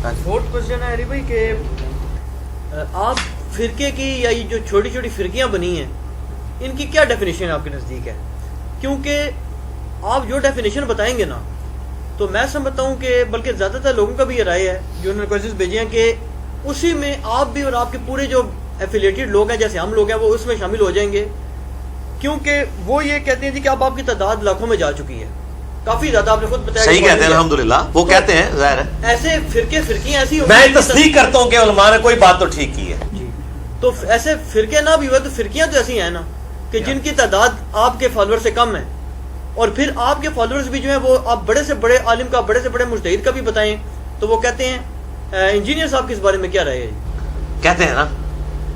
Fourth question ہے ہری بھائی کہ آپ فرقے کی یا یہ جو چھوٹی چھوٹی فرقیاں بنی ہیں ان کی کیا ڈیفینیشن آپ کے نزدیک ہے؟ کیونکہ آپ جو ڈیفینیشن بتائیں گے نا تو میں سمجھتا ہوں کہ بلکہ زیادہ تر لوگوں کا بھی یہ رائے ہے جو انہوں نے کوشچنز بھیجے ہیں کہ اسی میں آپ بھی اور آپ کے پورے جو ایفیلیٹڈ لوگ ہیں جیسے ہم لوگ ہیں وہ اس میں شامل ہو جائیں گے، کیونکہ وہ یہ کہتے ہیں جی کہ اب آپ کی تعداد لاکھوں میں جا چکی ہے، کافی زیادہ، آپ نے خود بتایا. صحیح کہتے ہیں الحمدللہ، وہ کہتے ہیں ظاہر ہے ایسے فرقیاں ایسی میں تصدیق کرتا ہوں کہ علماء نے کوئی بات تو ٹھیک کی ہے جی. تو ایسے فرقے نہ بھی ہوئے تو فرقیاں تو ایسی ہیں نا کہ جن کی تعداد آپ کے فالوور سے کم ہے، اور پھر آپ کے فالوورز بھی جو ہیں وہ آپ بڑے سے بڑے عالم کا، بڑے سے بڑے مجتہد کا بھی بتائیں تو وہ کہتے ہیں انجینئر صاحب کس بارے میں کیا رہے ہیں، کہتے ہیں نا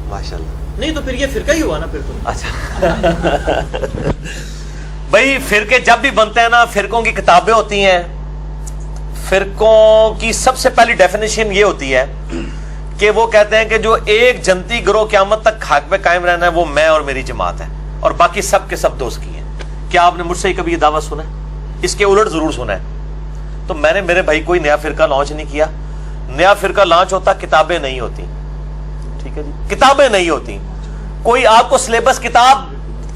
ماشاءاللہ. نہیں تو پھر یہ فرقہ ہی ہوا نا پھر تو. اچھا بھائی فرقے جب بھی بنتے ہیں نا، فرقوں کی کتابیں ہوتی ہیں. فرقوں کی سب سے پہلی ڈیفینیشن یہ ہوتی ہے کہ وہ کہتے ہیں کہ جو ایک جنتی گروہ قیامت تک خاک پہ قائم رہنا ہے وہ میں اور میری جماعت ہے، اور باقی سب کے سب دوست کی ہیں. کیا آپ نے مجھ سے کبھی یہ دعویٰ سنا ہے؟ اس کے الٹ ضرور سنا ہے. تو میں نے میرے بھائی کوئی نیا فرقہ لانچ نہیں کیا. نیا فرقہ لانچ ہوتا کتابیں نہیں ہوتی، ٹھیک ہے جی، کتابیں نہیں ہوتی. کوئی آپ کو سلیبس کتاب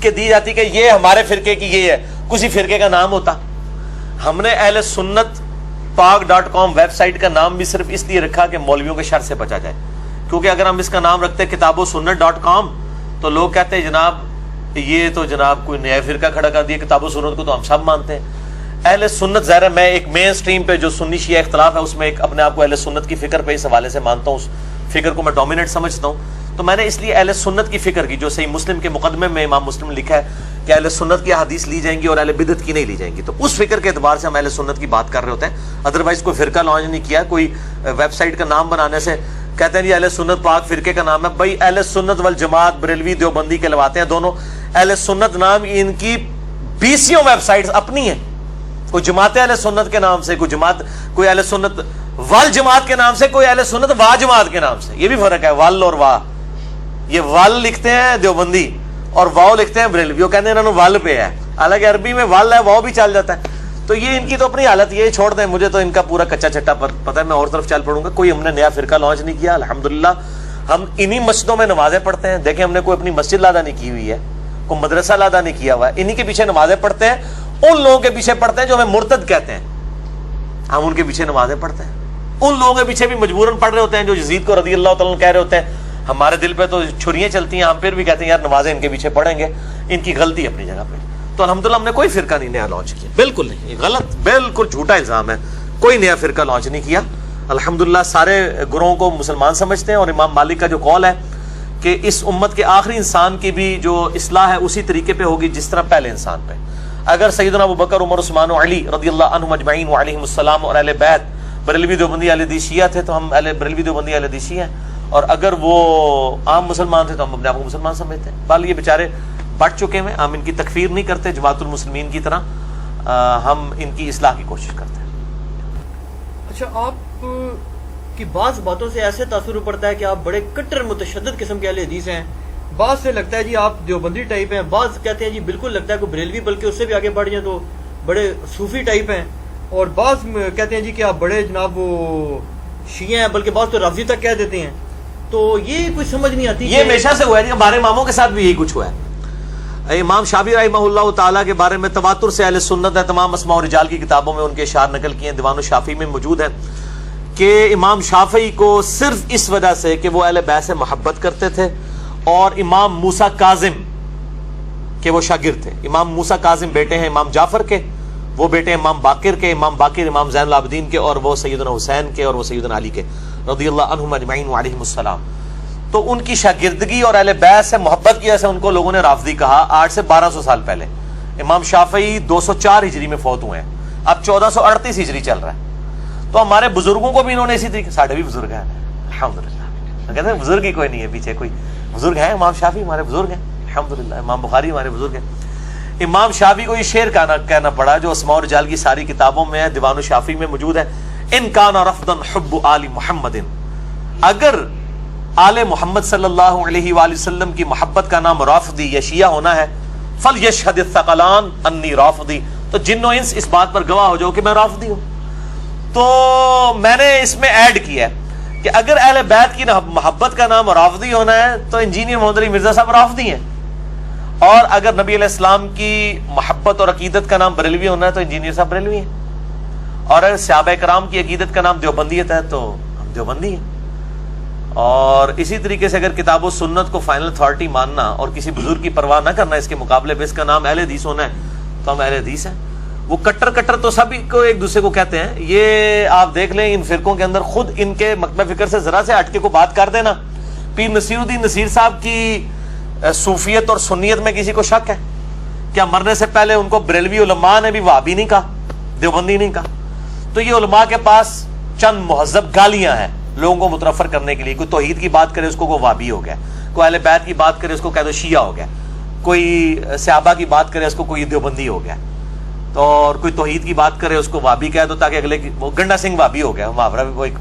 کے دی جاتی کہ یہ ہمارے فرقے کی یہ ہے، کسی فرقے کا نام ہوتا. ہم نے اہل سنت پاک.com ویب سائٹ کا نام بھی صرف اس لیے رکھا کہ مولویوں کے شر سے بچا جائے، کیونکہ اگر ہم اس کا نام رکھتے کتاب و سنت.com تو لوگ کہتے ہیں جناب یہ تو جناب کوئی نیا فرقہ کھڑا کر دیا، کتاب و سنت کو تو ہم سب مانتے ہیں. اہل سنت ظاہر ہے میں ایک مین سٹریم پہ جو سنی شیعہ اختلاف ہے اس میں ایک اپنے آپ کو اہل سنت کی فکر پہ اس حوالے سے مانتا ہوں، اس فکر کو میں ڈومینیٹ سمجھتا ہوں. تو میں نے اس لیے اہل سنت کی فکر کی، جو صحیح مسلم کے مقدمے میں امام مسلم نے لکھا ہے کہ اہل سنت کی حدیث لی جائیں گی اور اہل بدعت کی نہیں لی جائیں گی، تو اس فکر کے اعتبار سے ہم اہل سنت کی بات کر رہے ہوتے ہیں. ادروائز کوئی فرقہ لانچ نہیں کیا. کوئی ویب سائٹ کا نام بنانے سے کہتے ہیں جی اہل سنت پاک فرقے کا نام ہے. بھائی اہل سنت والجماعت بریلوی دیوبندی کے لواتے ہیں دونوں. اہل سنت نام ان کی 20 ویب سائٹس اپنی ہیں. کوئی جماعت اہل سنت کے نام سے، کوئی اہل سنت وال جماعت کے نام سے، کوئی اہل سنت وا جماعت کے نام سے. یہ بھی فرق ہے، وال اور وا. یہ وال لکھتے ہیں دیوبندی اور واؤ لکھتے ہیں بریلوی. وہ کہتے ہیں انہوں نے وال پہ ہے، حالانکہ عربی میں وال ہے، واؤ بھی چل جاتا ہے. تو یہ ان کی تو اپنی حالت یہ چھوڑ دیں، مجھے تو ان کا پورا کچا چٹا پتہ ہے، میں اور طرف چل پڑوں گا. کوئی ہم نے نیا فرقہ لانچ نہیں کیا. الحمدللہ ہم انہی مسجدوں میں نمازیں پڑھتے ہیں. دیکھیں ہم نے کوئی اپنی مسجد لادا نہیں کی ہوئی ہے، کوئی مدرسہ لادا نہیں کیا ہوا ہے. انہی کے پیچھے نمازیں پڑھتے ہیں. ان لوگوں کے پیچھے پڑھتے ہیں جو ہمیں مرتد کہتے ہیں، ہم ان کے پیچھے نمازیں پڑھتے ہیں. ان لوگوں کے پیچھے بھی مجبوراً پڑھ رہے ہوتے ہیں جو یزید کو رضی اللہ تعالیٰ عنہ کہہ رہے ہوتے ہیں ہمارے دل پہ تو چھریاں چلتی ہیں، ہم پھر بھی کہتے ہیں یار نمازیں ان کے پیچھے پڑھیں گے. ان کی غلطی اپنی جگہ پہ. تو الحمدللہ ہم نے کوئی فرقہ نہیں نیا لانچ کیا، بالکل نہیں. یہ غلط، بالکل جھوٹا الزام ہے. کوئی نیا فرقہ لانچ نہیں کیا. الحمدللہ سارے گروہوں کو مسلمان سمجھتے ہیں، اور امام مالک کا جو قول ہے کہ اس امت کے آخری انسان کی بھی جو اصلاح ہے اسی طریقے پہ ہوگی جس طرح پہلے انسان پہ. اگر سیدنا ابو بکر، عمر، عثمان و علی رضی اللہ عنہم اجمعین وعلیہم السلام اور اہل بیت بریلوی دیوبندی اہل حدیث شیعہ تھے تو ہم اہل بریلوی دیوبندی اہل حدیث شیعہ ہیں، اور اگر وہ عام مسلمان تھے تو ہم اپنے آپ کو مسلمان سمجھتے ہیں. بال یہ بیچارے بڑھ چکے ہیں، ہم ان کی تکفیر نہیں کرتے جماعت المسلمین کی طرح، ہم ان کی اصلاح کی کوشش کرتے ہیں. اچھا، آپ کی بعض باتوں سے ایسے تاثر پڑتا ہے کہ آپ بڑے کٹر متشدد قسم کے اہل حدیث ہیں. بعض سے لگتا ہے جی آپ دیوبندی ٹائپ ہیں، بعض کہتے ہیں جی بالکل لگتا ہے کوئی بریلوی بلکہ اس سے بھی آگے بڑھ جائیں تو بڑے صوفی ٹائپ ہیں، اور بعض کہتے ہیں جی کہ آپ بڑے جناب وہ شیعہ ہیں، بلکہ بعض تو رافضی تک کہہ دیتے ہیں. تو یہ کچھ سمجھ نہیں آتی. یہ ہمیشہ سے ہوا ہے، ہمارے اماموں کے ساتھ بھی یہی کچھ ہوا ہے. امام شافعی رحمہ اللہ تعالیٰ کے بارے میں تواتر سے اہل سنت ہے، تمام اسماء و رجال کی کتابوں میں ان کے اشعار نقل کیے ہیں، دیوان الشافعی میں موجود ہے کہ امام شافعی کو صرف اس وجہ سے کہ وہ اہل بیت سے محبت کرتے تھے، اور امام موسیٰ کاظم کے وہ شاگرد تھے. امام موسیٰ کاظم بیٹے ہیں امام جعفر کے، وہ بیٹے امام باقر کے، امام باقر امام زین العابدین کے، اور وہ سیدنا حسین کے، اور وہ سیدنا علی کے رضی اللہ عنہم اجمعین وعلیہم السلام. تو ان کی شاگردگی اور اہل بیت سے محبت کی وجہ سے ان کو لوگوں نے رافضی کہا. آج سے 1200 سال پہلے امام شافعی 204 ہجری میں فوت ہوئے ہیں، اب 1438 ہجری چل رہا ہے. تو ہمارے بزرگوں کو بھی انہوں نے اسی طریقے، ساڑھے بھی بزرگ ہیں الحمدللہ، کہتے ہیں بزرگ ہی کوئی نہیں ہے پیچھے، کوئی بزرگ ہیں. امام شافعی ہمارے بزرگ ہیں الحمدللہ، امام بخاری ہمارے بزرگ ہیں. امام شافعی کو یہ شعر کہنا پڑا جو اسماء و رجال کی ساری کتابوں میں ہے، دیوان الشافعی میں موجود ہے. ان کان رفضا حب آل محمد، اگر آل محمد صلی اللہ علیہ وآلہ وسلم کی محبت کا نام رافضی یا شیعہ ہونا ہے، فلیشہد الثقلان انی رافضی، تو جن و انس اس بات پر گواہ ہو جاؤ کہ میں رافضی ہوں. تو امام شافعی تو میں نے اس میں ایڈ کیا ہے کہ اگر اہل بیت کی محبت کا نام رافضی ہونا ہے تو انجینئر محمد علی مرزا صاحب رافضی ہیں، اور اگر نبی علیہ السلام کی محبت اور عقیدت کا نام بریلوی ہونا ہے تو انجینئر صاحب بریلوی ہیں، اور اگر صحابہ کرام کی عقیدت کا نام دیوبندیت ہے تو ہم دیوبندی ہیں۔ اور اسی طریقے سے اگر کتاب و سنت کو فائنل اتھارٹی ماننا اور کسی بزرگ کی پرواہ نہ کرنا اس کے مقابلے پہ اس کا نام اہل حدیث ہونا ہے تو ہم اہل حدیث ہیں۔ وہ کٹر تو سبھی کو ایک دوسرے کو کہتے ہیں، یہ آپ دیکھ لیں ان فرقوں کے اندر خود ان کے مکتب فکر سے ذرا سے ہٹ کے کو بات کر دینا۔ پیر نصیر الدین نصیر صاحب کی صوفیت اور سنیت میں کسی کو شک ہے؟ کیا مرنے سے پہلے ان کو بریلوی علماء نے بھی وہابی نہیں کہا، دیوبندی نہیں کہا؟ تو یہ علماء کے پاس چند مہذب گالیاں ہیں لوگوں کو متنفر کرنے کے لیے۔ کوئی توحید کی بات کرے اس کو وہابی ہو گیا، کوئی اہل بیت کی بات کرے اس کو کہہ دو شیعہ ہو گیا، کوئی صحابہ کی بات کرے اس کو کوئی دیوبندی ہو گیا، تو اور کوئی توحید کی بات کرے اس کو وہابی کہہ دو تاکہ اگلے کی وہ گنڈا سنگھ وہابی ہو گیا، محاورہ بھی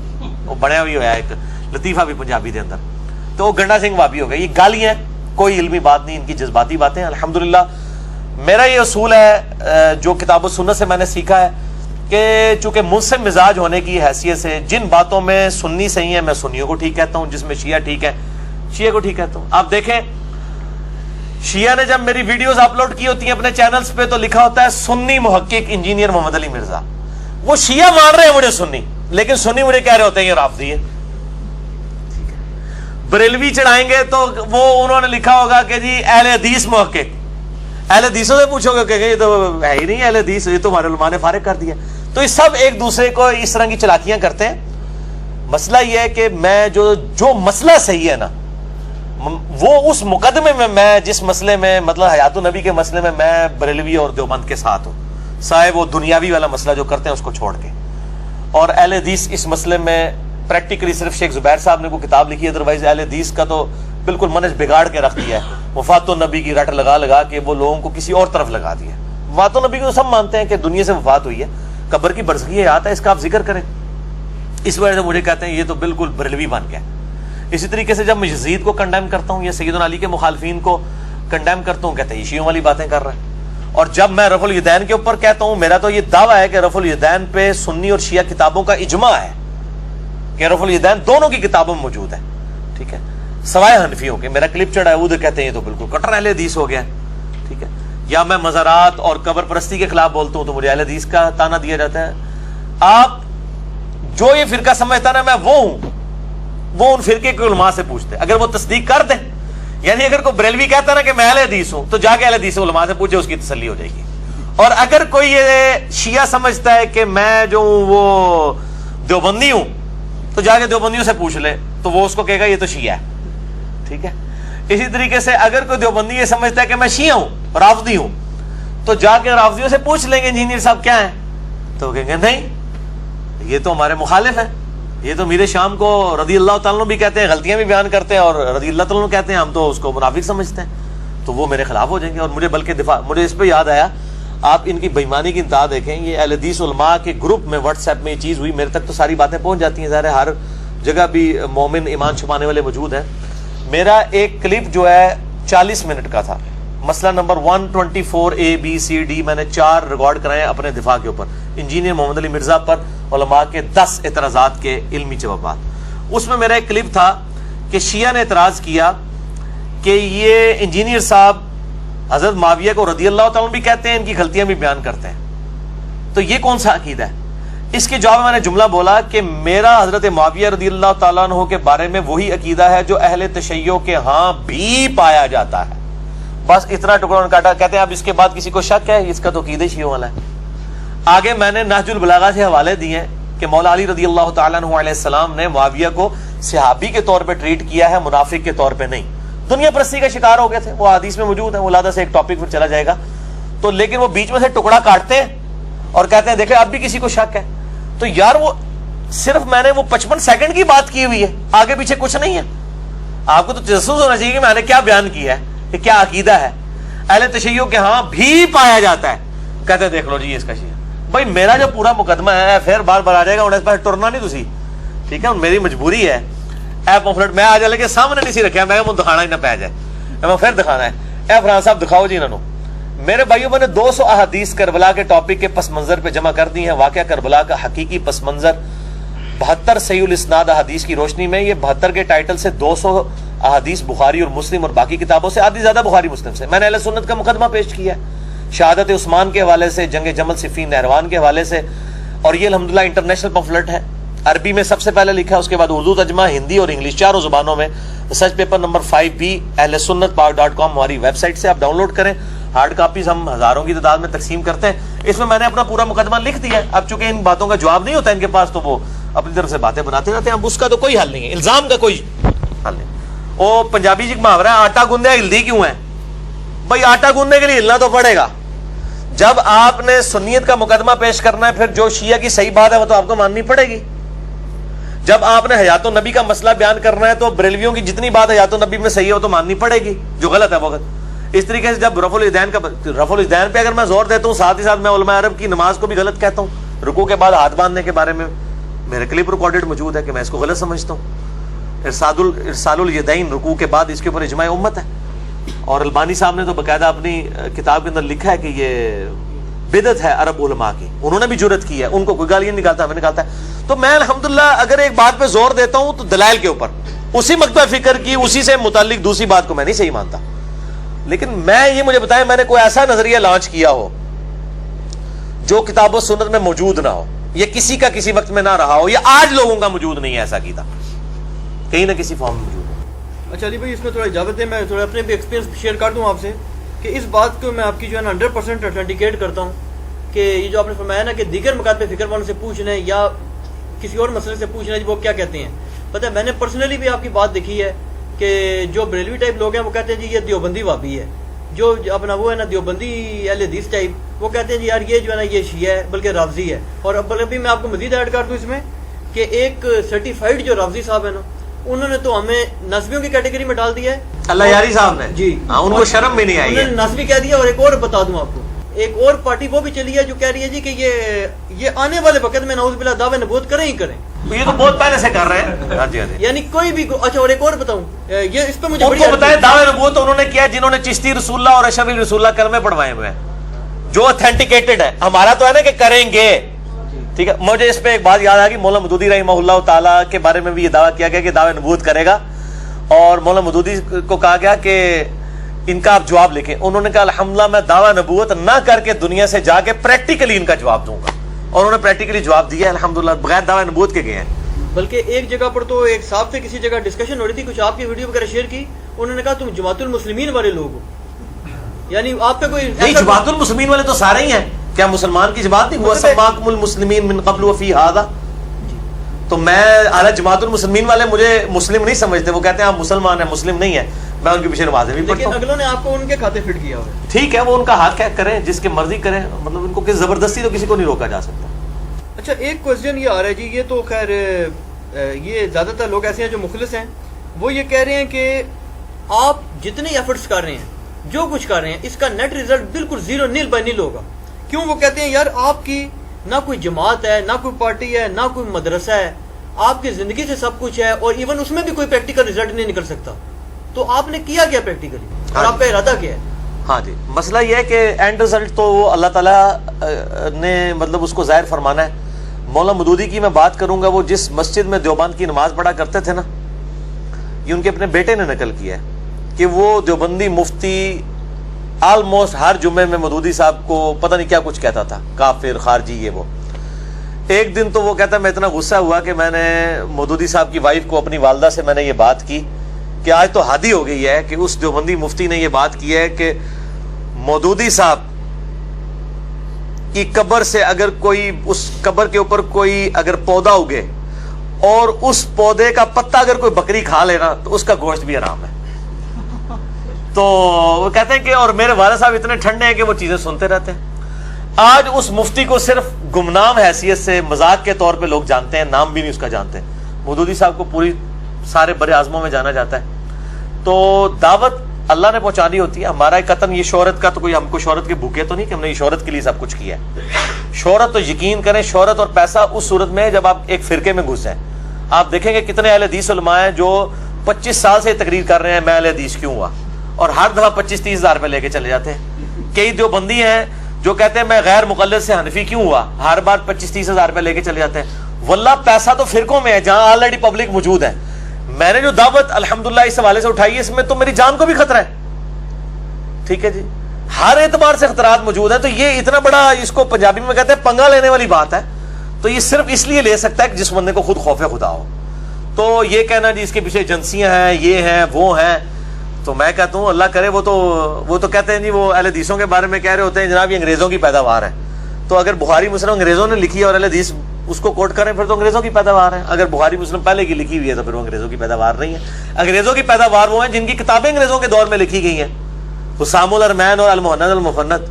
وہ بنیا بھی ہوا ہے ایک لطیفہ بھی پنجابی کے اندر، تو وہ گنڈا سنگھ وہابی ہو گیا۔ یہ گالیاں کوئی علمی بات نہیں، ان کی جذباتی باتیں۔ الحمدللہ میرا یہ اصول ہے جو کتاب و سنت سے میں نے سیکھا ہے کہ چونکہ منصف مزاج ہونے کی حیثیت سے جن باتوں میں سنی صحیح ہے میں سنیوں کو ٹھیک کہتا ہوں، جس میں شیعہ ٹھیک ہے شیعہ کو ٹھیک کہتا ہوں۔ آپ دیکھیں شیعہ نے جب میری ویڈیوز اپلوڈ کی ہوتی ہیں اپنے چینلز پہ تو لکھا ہوتا ہے سنی محقق انجینئر محمد علی مرزا۔ وہ شیعہ مان رہے ہیں مجھے سنی، لیکن سنی مجھے کہہ رہے ہوتے ہیں یہ رافضی ہے۔ بریلوی چڑھائیں گے تو وہ انہوں نے لکھا ہوگا کہ جی اہل حدیث محقق، اہل حدیثوں سے پوچھو گے کہ یہ تو ہے ہی نہیں اہل حدیث، یہ تو ہمارے علماء نے فارغ کر دیا۔ تو یہ سب ایک دوسرے کو اس طرح کی چلاکیاں کرتے ہیں۔ مسئلہ یہ ہے کہ میں جو مسئلہ صحیح ہے نا وہ اس مقدمے میں جس مسئلے میں مطلب حیات النبی کے مسئلے میں میں بریلوی اور دیوبند کے ساتھ ہوں، سائے وہ دنیاوی والا مسئلہ جو کرتے ہیں اس کو چھوڑ کے، اور اہل حدیث اس مسئلے میں پریکٹیکلی صرف شیخ زبیر صاحب نے کوئی کتاب لکھی ہے، ادروائز اہل حدیث کا تو بالکل منہج بگاڑ کے رکھ دیا ہے، وفات النبی کی رٹ لگا کے وہ لوگوں کو کسی اور طرف لگا دیا۔ وفات النبی کو سب مانتے ہیں کہ دنیا سے وفات ہوئی ہے، قبر کی برزخی حیات ہے، اس کا آپ ذکر کریں۔ اس وجہ سے مجھے کہتے ہیں یہ تو بالکل بریلوی بن گیا۔ اسی طریقے سے جب میں یزید کو کنڈیم کرتا ہوں یا سیدنا علی کے مخالفین کو کنڈیم کرتا ہوں کہتے ہیں یہ شیعوں والی باتیں کر رہا ہے، اور جب میں رفع الیدین کے اوپر کہتا ہوں میرا تو یہ دعویٰ ہے کہ رفع الیدین پہ سنی اور شیعہ کتابوں کا اجماع ہے کہ رفع الیدین دونوں کی کتابوں میں موجود ہے، ٹھیک ہے، سوائے حنفیوں کے۔ میرا کلپ چڑھا ہے وہ کہتے ہیں یہ تو بالکل کٹر اہل حدیث ہو گیا، ٹھیک ہے، یا میں مزارات اور قبر پرستی کے خلاف بولتا ہوں تو مجھے اہل حدیث کا تانا دیا جاتا ہے۔ آپ جو یہ فرقہ سمجھتا نا میں وہ ہوں، وہ ان فرقے کے علماء سے پوچھتے، اگر وہ تصدیق کر دیں، یعنی اگر کوئی بریلوی کہتا نا کہ میں اہل حدیث ہوں تو جا کے اہل حدیث علماء سے پوچھے، اس کی تسلی ہو جائے گی۔ اور اگر کوئی یہ شیعہ سمجھتا ہے کہ میں جو ہوں وہ دیوبندی ہوں تو جا کے دیوبندیوں سے پوچھ لے تو وہ اس کو کہے گا یہ تو شیعہ ہے، ٹھیک ہے۔ اسی طریقے سے اگر کوئی دیوبندی یہ سمجھتا ہے کہ میں شیعہ ہوں رافضی ہوں تو جا کے رافضیوں سے پوچھ لیں گے انجینئر صاحب کیا ہیں، تو کہیں گے نہیں یہ تو ہمارے مخالف ہیں، یہ تو میرے شام کو رضی اللہ تعالیٰ بھی کہتے ہیں، غلطیاں بھی بیان کرتے ہیں، اور رضی اللہ تعالیٰ کہتے ہیں، ہم تو اس کو منافق سمجھتے ہیں، تو وہ میرے خلاف ہو جائیں گے۔ اور مجھے بلکہ مجھے اس پہ یاد آیا، آپ ان کی بےایمانی کی انتہا دیکھیں، یہ اہل حدیث علماء کے گروپ میں واٹس ایپ میں یہ چیز ہوئی، میرے تک تو ساری باتیں پہنچ جاتی ہیں، ظاہر ہے ہر جگہ بھی مومن ایمان چھپانے والے موجود ہیں۔ میرا ایک کلپ جو ہے 40 منٹ کا تھا، مسئلہ number 124 A B C D میں نے 4 ریکارڈ کرائے اپنے دفاع کے اوپر، انجینئر محمد علی مرزا پر علماء کے 10 اعتراضات کے علمی جوابات۔ اس میں میرا ایک کلپ تھا کہ شیعہ نے اعتراض کیا کہ یہ انجینئر صاحب حضرت معاویہ کو رضی اللہ تعالیٰ بھی کہتے ہیں، ان کی غلطیاں بھی بیان کرتے ہیں، تو یہ کون سا عقیدہ ہے؟ اس کے جواب میں نے جملہ بولا کہ میرا حضرت معاویہ رضی اللہ تعالیٰ عنہ کے بارے میں وہی عقیدہ ہے جو اہل تشیع کے ہاں بھی پایا جاتا ہے، بس اتنا ٹکڑا کاٹا۔ کہتے ہیں اب اس کے بعد کسی کو شک ہے اس کا تو عقیدہ شیعوں والا ہے۔ آگے میں نے نہج البلاغہ سے حوالے دیے کہ مولا علی رضی اللہ تعالیٰ عنہ علیہ السلام نے معاویہ کو صحابی کے طور پہ ٹریٹ کیا ہے، منافق کے طور پہ نہیں۔ دنیا پرستی کا شکار ہو گئے تھے، وہ حدیث میں موجود ہے، ولادہ سے ایک ٹاپک پھر چلا جائے گا، تو لیکن وہ بیچ میں سے ٹکڑا کاٹتے ہیں اور کہتے ہیں دیکھیں اب بھی کسی کو شک ہے، تو یار وہ صرف میں نے وہ 55 سیکنڈ کی بات کی ہوئی ہے، آگے پیچھے کچھ نہیں ہے۔ آپ کو تو تجسس ہونا چاہیے کہ میں نے کیا بیان کیا ہے، کہ کیا عقیدہ ہے، اہل تشیع کے ہاں بھی پایا جاتا ہے، کہتے ہیں دیکھ لو جی اس کا شیعہ۔ بھائی میرا جو پورا مقدمہ ہے پھر بار بار آ جائے گا، انہیں اس پاس ٹرنا نہیں تسی، ٹھیک ہے، میری مجبوری ہے۔ اے پمفلٹ میں آ جا کے سامنے نہیں سی رکھا، میں دکھانا ہی نہ پی جائے، میں پھر دکھانا ہے۔ اے فرحان صاحب دکھاؤ جی انہوں، میرے بھائیوں، میں نے 200 احادیث کربلا کے ٹاپک کے پس منظر پہ جمع کر دی ہیں. واقعہ کربلا کا حقیقی پس منظر 72 صحیح الاسناد احادیث کی روشنی میں. یہ 72 کے ٹائٹل سے 200 احادیث بخاری اور مسلم اور باقی کتابوں سے، آدھی زیادہ بخاری مسلم سے. میں نے اہل سنت کا مقدمہ پیش کیا ہے شہادت عثمان کے حوالے سے، جنگ جمل صفین نہروان کے حوالے سے. اور یہ الحمدللہ انٹرنیشنل پمفلٹ ہے، عربی میں سب سے پہلے لکھا ہے، اس کے بعد اردو ترجمہ، ہندی اور انگلش چاروں زبانوں میں. Research paper number 5B ahlsunnatpower.com ہماری ویب سائٹ سے آپ ڈاؤن لوڈ کریں. ہارڈ کاپیز ہم ہزاروں کی تعداد میں تقسیم کرتے ہیں. اس میں نے اپنا پورا مقدمہ لکھ دیا ہے. اب چونکہ ان باتوں کا جواب نہیں ہوتا ان کے پاس، تو وہ اپنی طرف سے باتیں بناتے رہتے ہیں. اب اس کا تو کوئی حل نہیں ہے، الزام کا کوئی حل نہیں. وہ پنجابی جی محاورہ ہے، آٹا گوندے ہلدی کیوں ہے؟ بھائی آٹا گوندنے کے لیے ہلنا تو پڑے گا. جب آپ نے سنیت کا مقدمہ پیش کرنا ہے، پھر جو شیعہ کی صحیح بات ہے وہ تو آپ کو ماننی پڑے گی. جب آپ نے حیات النبی کا مسئلہ بیان کرنا ہے، تو بریلویوں کی جتنی بات حیات النبی میں صحیح ہے وہ تو ماننی پڑے گی، جو غلط ہے وہ غلط. اس طریقے سے جب رفع الاذین پہ اگر میں زور دیتا ہوں، ساتھ ہی ساتھ میں علماء عرب کی نماز کو بھی غلط کہتا ہوں. رکوع کے بعد ہاتھ باندھنے کے بارے میں میرے کلپ ریکارڈڈ موجود ہے کہ میں اس کو غلط سمجھتا ہوں. ارسال الیدین رکوع کے بعد، اس کے اوپر اجماع امت ہے. اور البانی صاحب نے تو باقاعدہ اپنی کتاب کے اندر لکھا ہے کہ یہ بدعت ہے عرب علماء کی. انہوں نے بھی جرت کی ہے، ان کو کوئی گالیاں نکالتا، ہمیں نکالتا ہے. تو میں الحمدللہ اگر ایک بات پہ زور دیتا ہوں تو دلائل کے اوپر، اسی مکتبہ فکر کی، اسی سے متعلق دوسری بات کو میں نہیں صحیح مانتا. لیکن میں یہ مجھے بتائیں، میں نے کوئی ایسا نظریہ لانچ کیا ہو جو کتاب و سنت میں موجود نہ ہو، یا کسی کا کسی وقت میں نہ رہا ہو، یا آج لوگوں کا موجود نہیں ہے ایسا کیتا، کہیں نہ کسی فارم میں موجود ہے. اچھا علی بھائی، اس میں تھوڑا اجازت ہے میں تھوڑا اپنے بھی ایکسپیرینس شیئر کر دوں آپ سے کہ اس بات کو میں آپ کی جو ہے نا 100% اتھینٹیکیٹ کرتا ہوں کہ یہ جو آپ نے فرمایا نا کہ دیگر مقام پہ فکر والوں سے پوچھنا ہے یا کسی اور مسئلے سے پوچھنا ہے وہ کیا کہتے ہیں. پتہ ہے میں نے پرسنلی بھی آپ کی بات دیکھی ہے کہ جو بریلوی ٹائپ لوگ ہیں وہ کہتے ہیں جی یہ دیوبندی وابی ہے، جو اپنا وہ ہے نا دیوبندی اہل حدیث ٹائپ وہ کہتے ہیں جی یار یہ جو ہے نا یہ شیعہ ہے بلکہ رافضی ہے. اور اب ابھی میں آپ کو مزید ایڈ کر دوں اس میں کہ ایک سرٹیفائڈ جو رافضی صاحب ہے نا، انہوں نے تو ہمیں نسبیوں کی کیٹیگری میں ڈال دیا ہے. اللہ یاری صاحب نے جی ہاں، ان کو شرم بھی نہیں آئی ہے. انہوں نے نسبی کہہ دیا. اور ایک اور بتا دوں آپ کو، ایک اور پارٹی وہ بھی چلی ہے جو کہہ رہی ہے جی کہ یہ آنے والے وقت میں نعوذ باللہ دعوے نبوت کریں ہی کریں. یہ تو بہت پہلے سے کر رہے ہیں. ہاں جی ہاں جی. یعنی کوئی بھی. اچھا اور ایک اور بتاؤں، یہ اس پہ مجھے ان کو بتائیں دعوے نبوت انہوں نے کیا جنہوں نے چشتی رسول اللہ اور اشرفی رسول اللہ کلمے پڑھوائے ہوئے ہیں، جو اتھینٹیکیٹڈ ہے. ہمارا تو ہے نا کہ کریں گے. ٹھیک ہے، مجھے اس پہ ایک بات یاد آ گئی. مولانا مودودی رحمہ اللہ تعالیٰ کے بارے میں بھی یہ دعویٰ کیا گیا کہ دعوے نبوت کرے گا، اور مولانا مودودی کو کہا گیا کہ ان کا آپ جواب لکھیں. انہوں نے کہا الحمدللہ میں دعویٰ نبوت نہ کر کے دنیا سے جا کے پریکٹیکلی ان کا جواب دوں گا. اور انہوں نے پریکٹیکلی جواب دیا ہے الحمدللہ، بغیر دعویٰ نبوت کے گئے ہیں. بلکہ ایک جگہ پر تو ایک صاحب سے کسی جگہ ڈسکشن ہو رہی تھی، کچھ آپ کی ویڈیو وغیرہ شیئر کی، انہوں نے کہا تم جماعت المسلمین والے لوگ ہو. یعنی آپ پہ کوئی نہیں، جماعت المسلمین والے تو سارے ہی ہیں. کیا مسلمان کی جماعت نہیں؟ وَسَمَّاكُمُ الْمُسْلِمِينَ مِن قَبْلُ وَفِي هَذَا. تو میں اعلیٰ جماعت المسلمین والے مجھے مسلم نہیں سمجھتے، وہ کہتے ہیں آپ مسلمان ہیں، مسلم نہیں ہیں. میں ان کے پیچھے نمازیں بھی پڑھتا ہوں. لیکن اگلوں نے آپ کو ان کے کھاتے فٹ کیا ہوا. ٹھیک ہے، وہ ان کا حق ہے، کریں جس کے مرضی کریں. مطلب ان کو کس زبردستی تو کسی کو نہیں روکا جا سکتا. اچھا ایک کوسچن یہ آ رہا ہے جی، یہ تو خیر یہ زیادہ تر لوگ ایسے ہیں جو مخلص ہیں، وہ یہ کہہ رہے ہیں کہ آپ جتنے ایفرٹس کر رہے ہیں، جو کچھ کر رہے ہیں، اس کا نیٹ ریزلٹ بالکل 0 نیل بائی نیل ہوگا. کیوں؟ وہ کہتے ہیں یار آپ کی نہ کوئی جماعت ہے، نہ کوئی پارٹی ہے، نہ کوئی مدرسہ ہے، آپ کی زندگی سے سب کچھ ہے، اور ایون اس میں بھی کوئی پریکٹیکل ریزلٹ نہیں نکل سکتا. تو آپ نے کیا کیا پریکٹیکلی، اور آپ کا ارادہ کیا ہے؟ ہاں جی، مسئلہ یہ ہے کہ اینڈ رزلٹ تو وہ اللہ تعالیٰ نے مطلب اس کو ظاہر فرمانا ہے. مولانا مودودی کی میں بات کروں گا، وہ جس مسجد میں دیوبند کی نماز پڑھا کرتے تھے نا، یہ ان کے اپنے بیٹے نے نقل کیا ہے کہ وہ دیوبندی مفتی آلموسٹ ہر جمعے میں مودودی صاحب کو پتہ نہیں کیا کچھ کہتا تھا، کافر، خارجی، یہ وہ. ایک دن تو وہ کہتا ہے میں اتنا غصہ ہوا کہ میں نے مودودی صاحب کی وائف کو، اپنی والدہ سے میں نے یہ بات کی کہ آج تو حادی ہو گئی ہے کہ اس دیوبندی مفتی نے یہ بات کی ہے کہ مودودی صاحب کی قبر سے اگر کوئی، اس قبر کے اوپر کوئی اگر پودا اگے اور اس پودے کا پتا اگر کوئی بکری کھا لینا تو اس کا گوشت بھی حرام ہے. تو وہ کہتے ہیں کہ اور میرے والد صاحب اتنے ٹھنڈے ہیں کہ وہ چیزیں سنتے رہتے ہیں. آج اس مفتی کو صرف گمنام حیثیت سے مذاق کے طور پہ لوگ جانتے ہیں، نام بھی نہیں اس کا جانتے ہیں. مودودی صاحب کو پوری سارے بر اعظموں میں جانا جاتا ہے. تو دعوت اللہ نے پہنچانی ہوتی ہے. ہمارا ایک قطن یہ شہرت کا تو کوئی، ہم کو شہرت کے بھوکے تو نہیں کہ ہم نے یہ شہرت کے لیے سب کچھ کیا ہے. شہرت تو یقین کریں، شہرت اور پیسہ اس صورت میں ہے جب آپ ایک فرقے میں گھس جائیں. آپ دیکھیں گے کتنے اہل حدیث علماء ہیں جو 25 سال سے تقریر کر رہے ہیں میں اہل حدیث کیوں ہوا، اور ہر دفعہ 25-30 ہزار روپے لے کے چلے جاتے ہیں. کئی دیوبندی ہیں جو کہتے ہیں میں غیر مقلد سے حنفی کیوں ہوا, ہر بار 25-30 ہزار روپے لے کے چلے جاتے ہیں. واللہ پیسہ تو فرقوں میں ہے جہاں آلریڈی پبلک موجود ہے. میں نے جو دعوت الحمدللہ اس حوالے سے اٹھائی ہے, اس میں تو میری جان کو بھی خطرہ ہے. ٹھیک ہے جی, ہر اعتبار سے خطرات موجود ہیں. تو یہ اتنا بڑا, اس کو پنجابی میں کہتے ہیں پنگا لینے والی بات ہے. تو یہ صرف اس لیے لے سکتا ہے کہ جس بندے کو خود خوف خدا ہو. تو یہ کہنا جی اس کے پیچھے ایجنسیاں ہیں, یہ ہیں, وہ ہیں, تو میں کہتا ہوں اللہ کرے وہ تو کہتے ہیں جی وہ اہل حدیثوں کے بارے میں کہہ رہے ہوتے ہیں جناب یہ انگریزوں کی پیداوار ہے. تو اگر بخاری مسلم انگریزوں نے لکھی ہے اور اہل حدیث اس کو کوٹ کریں پھر تو انگریزوں کی پیداوار ہے. اگر بخاری مسلم پہلے کی لکھی ہوئی ہے تو پھر وہ انگریزوں کی پیداوار نہیں ہے. انگریزوں کی پیداوار وہ ہیں جن کی کتابیں انگریزوں کے دور میں لکھی گئی ہیں, حسام الارمین اور المہند المفند.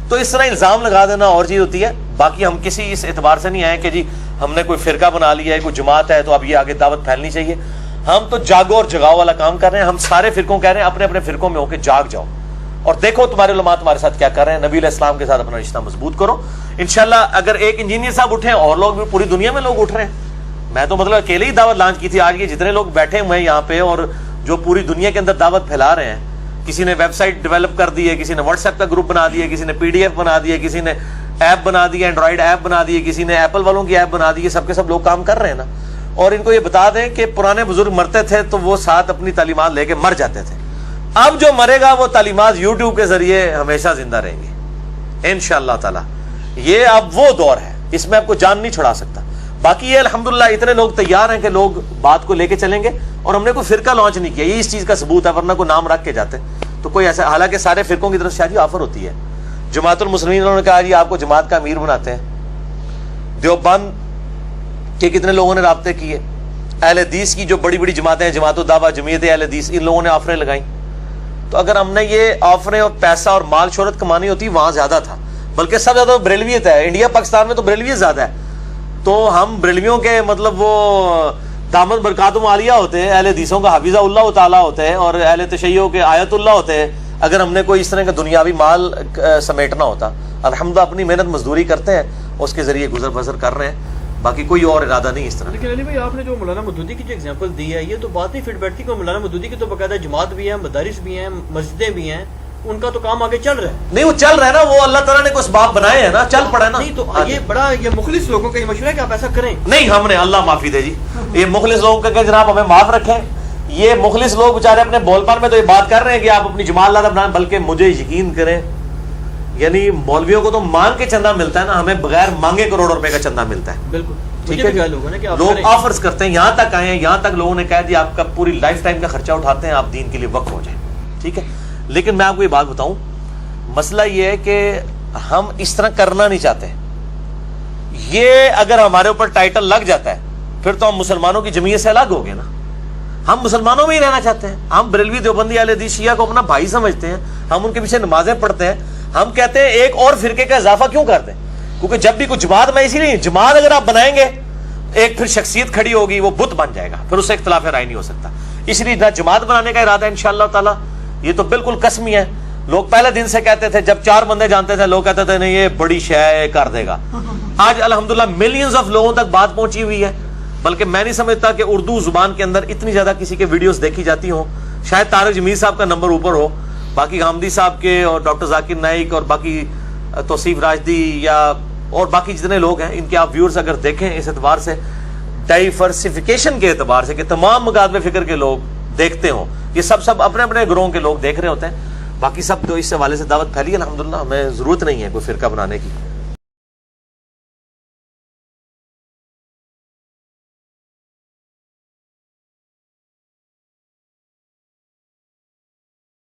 تو اس طرح الزام لگا دینا اور چیز ہوتی ہے. باقی ہم کسی اس اعتبار سے نہیں آئے کہ جی ہم نے کوئی فرقہ بنا لیا ہے, کوئی جماعت ہے تو اب یہ آگے دعوت پھیلنی چاہیے. ہم تو جاگو اور جگاؤ والا کام کر رہے ہیں. ہم سارے فرقوں کہہ رہے ہیں اپنے اپنے فرقوں میں ہو کے جاگ جاؤ اور دیکھو تمہارے علماء تمہارے ساتھ کیا کر رہے ہیں. نبی علیہ السلام کے ساتھ اپنا رشتہ مضبوط کرو. انشاءاللہ اگر ایک انجینئر صاحب اٹھے اور لوگ بھی, پوری دنیا میں لوگ اٹھ رہے ہیں. میں تو مطلب اکیلے ہی دعوت لانچ کی تھی. آج یہ جتنے لوگ بیٹھے ہوئے ہیں یہاں پہ اور جو پوری دنیا کے اندر دعوت پھیلا رہے ہیں, کسی نے ویب سائٹ ڈیولپ کر دی ہے, کسی نے واٹس ایپ کا گروپ بنا دیا, کسی نے PDF بنا دیا, کسی نے ایپ بنا دی, اینڈرائڈ ایپ بنا دی, کسی نے ایپل والوں کی ایپ بنا دی. سب کے سب لوگ کام کر رہے ہیں نا. اور ان کو یہ بتا دیں کہ پرانے بزرگ مرتے تھے تو وہ ساتھ اپنی تعلیمات لے کے مر جاتے تھے. اب جو مرے گا وہ تعلیمات یوٹیوب کے ذریعے ہمیشہ زندہ رہیں گے انشاءاللہ تعالی. یہ اب وہ دور ہے, اس میں آپ کو جان نہیں چھڑا سکتا. باقی یہ الحمدللہ اتنے لوگ تیار ہیں کہ لوگ بات کو لے کے چلیں گے. اور ہم نے کوئی فرقہ لانچ نہیں کیا, یہ اس چیز کا ثبوت ہے, ورنہ کوئی نام رکھ کے جاتے تو کوئی ایسا. حالانکہ سارے فرقوں کی طرف سے آفر ہوتی ہے. جماعت المسلمین انہوں نے کہا جی آپ کو جماعت کا امیر بناتے ہیں. دیوبند کے کتنے لوگوں نے رابطے کیے. اہل حدیث کی جو بڑی بڑی جماعتیں ہیں, جماعت الدعوہ, جمعیت اہل حدیث, ان لوگوں نے آفریں لگائیں. تو اگر ہم نے یہ آفریں اور پیسہ اور مال شہرت کمانی ہوتی وہاں زیادہ تھا. بلکہ سب زیادہ بریلویت ہے. انڈیا پاکستان میں تو بریلویت زیادہ ہے. تو ہم بریلویوں کے مطلب وہ دامت برکاتم عالیہ ہوتے ہیں, اہل حدیثوں کا حفیظہ اللہ تعالیٰ ہوتے ہیں, اور اہل تشیع کے آیت اللہ ہوتے ہیں. اگر ہم نے کوئی اس طرح کا دنیاوی مال سمیٹنا ہوتا, الحمدللہ اپنی محنت مزدوری کرتے ہیں, اس کے ذریعے گزر بسر کر رہے ہیں. باقی کوئی اور ارادہ نہیں اس طرح. لیکن علی بھائی آپ نے جو مولانا مودودی کی جو ایگزامپل دی ہے, یہ تو بات نہیں فٹ بیٹھتی کہ مولانا مودودی کی تو باقاعدہ جماعت بھی ہیں, مدارس بھی ہیں, مسجدیں بھی ہیں, ان کا تو کام آگے چل رہا ہے. نہیں وہ چل رہا ہے نا, وہ اللہ تعالیٰ نے کوئی اسباب بنائے ہیں نا, چل پڑا نا. نہیں تو یہ بڑا یہ مخلص لوگوں کا یہ مشورہ ہے کہ آپ ایسا کریں. نہیں ہم نے, اللہ معافی دے جی, یہ مخلص لوگوں کا کہ جناب ہمیں معاف رکھیں. یہ مخلص لوگ بیچارے اپنے بول پان میں تو یہ بات کر رہے ہیں کہ آپ اپنی جماعت اللہ بنائیں, بلکہ مجھے یقین کریں یعنی مولویوں کو تو مانگ کے چندہ ملتا ہے نا, ہمیں بغیر مانگے کروڑوں روپے کا چندہ ملتا ہے. بالکل ٹھیک ہے, لوگ آفرز کرتے ہیں, یہاں تک آئے ہیں, یہاں تک لوگوں نے کہہ دیا آپ کا پوری لائف ٹائم کا خرچہ اٹھاتے ہیں, آپ دین کے لیے وقف ہو جائیں. ٹھیک ہے, لیکن میں آپ کو یہ بات بتاؤں, مسئلہ یہ ہے کہ ہم اس طرح کرنا نہیں چاہتے. یہ اگر ہمارے اوپر ٹائٹل لگ جاتا ہے پھر تو ہم مسلمانوں کی جمعیت سے الگ ہو گئے نا. ہم مسلمانوں میں ہی رہنا چاہتے ہیں. ہم بریلوی دیوبندی اہل حدیث شیعہ کو اپنا بھائی سمجھتے ہیں, ہم ان کے پیچھے نمازیں پڑھتے ہیں. ہم کہتے ہیں ایک اور فرقے کا اضافہ کیوں کر دیں, کیونکہ جب بھی کوئی جماعت, میں اسی لیے جماعت اگر آپ بنائیں گے ایک پھر شخصیت کھڑی ہوگی, وہ بت بن جائے گا, پھر اس سے اختلاف رائے نہیں ہو سکتا. اس لیے نہ جماعت بنانے کا ارادہ ہے انشاءاللہ تعالی. یہ تو بالکل قسمی ہے. لوگ پہلے دن سے کہتے تھے, جب 4 بندے جانتے تھے لوگ کہتے تھے نہیں یہ بڑی شے ہے, کر دے گا. آج الحمدللہ ملینز آف لوگوں تک بات پہنچی ہوئی ہے. بلکہ میں نہیں سمجھتا کہ اردو زبان کے اندر اتنی زیادہ کسی کے ویڈیوز دیکھی جاتی ہوں. شاید طارق جمیل صاحب کا نمبر اوپر ہو, باقی حامدی صاحب کے اور ڈاکٹر ذاکر نائک اور باقی توصیف راشدی یا اور باقی جتنے لوگ ہیں, ان کے آپ ویورز اگر دیکھیں اس اعتبار سے, ڈائیورسیفیکیشن کے اعتبار سے کہ تمام مکاتب فکر کے لوگ دیکھتے ہوں, یہ سب اپنے اپنے گروہوں کے لوگ دیکھ رہے ہوتے ہیں. باقی سب تو اس حوالے سے دعوت پھیلی الحمدللہ, ہمیں ضرورت نہیں ہے کوئی فرقہ بنانے کی.